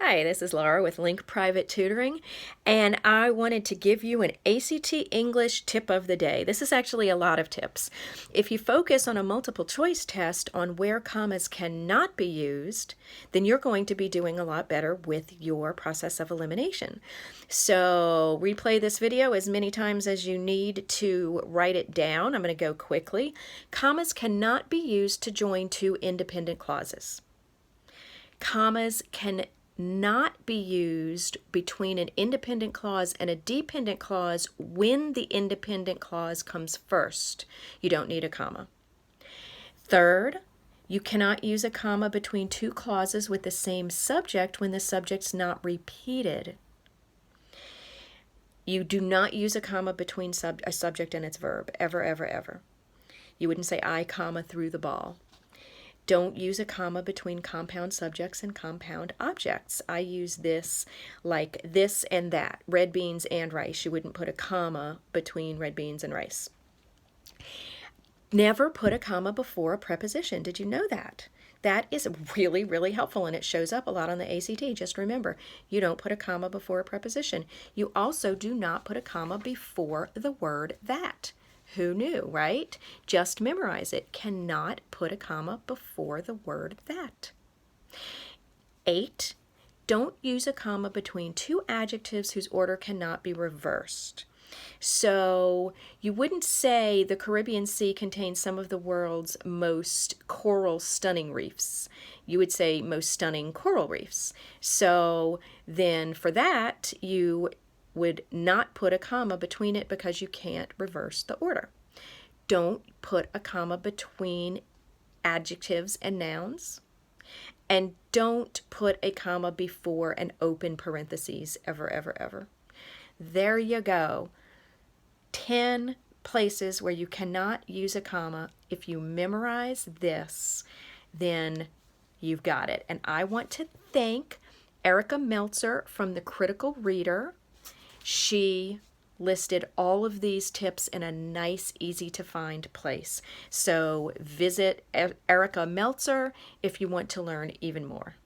Hi, this is Laura with Link Private Tutoring, and I wanted to give you an ACT English tip of the day. This is actually a lot of tips. If you focus on a multiple choice test on where commas cannot be used, then you're going to be doing a lot better with your process of elimination. So replay this video as many times as you need to write it down. I'm going to go quickly. Commas cannot be used to join two independent clauses. Commas can not be used between an independent clause and a dependent clause when the independent clause comes first. You don't need a comma. Third, you cannot use a comma between two clauses with the same subject when the subject's not repeated. You do not use a comma between a subject and its verb, ever, ever, ever. You wouldn't say I, comma, threw the ball. Don't use a comma between compound subjects and compound objects. I use this like this and that, red beans and rice. You wouldn't put a comma between red beans and rice. Never put a comma before a preposition. Did you know that? That is really, really helpful, and it shows up a lot on the ACT. Just remember, you don't put a comma before a preposition. You also do not put a comma before the word that. Who knew, right? Just memorize it. Cannot put a comma before the word that. 8, don't use a comma between two adjectives whose order cannot be reversed. So you wouldn't say the Caribbean Sea contains some of the world's most coral stunning reefs. You would say most stunning coral reefs. So then for that, you would not put a comma between it because you can't reverse the order. Don't put a comma between adjectives and nouns. And don't put a comma before an open parentheses, ever, ever, ever. There you go. 10 places where you cannot use a comma. If you memorize this, then you've got it. And I want to thank Erica Meltzer from The Critical Reader. She listed all of these tips in a nice, easy to find place. So visit Erica Meltzer if you want to learn even more.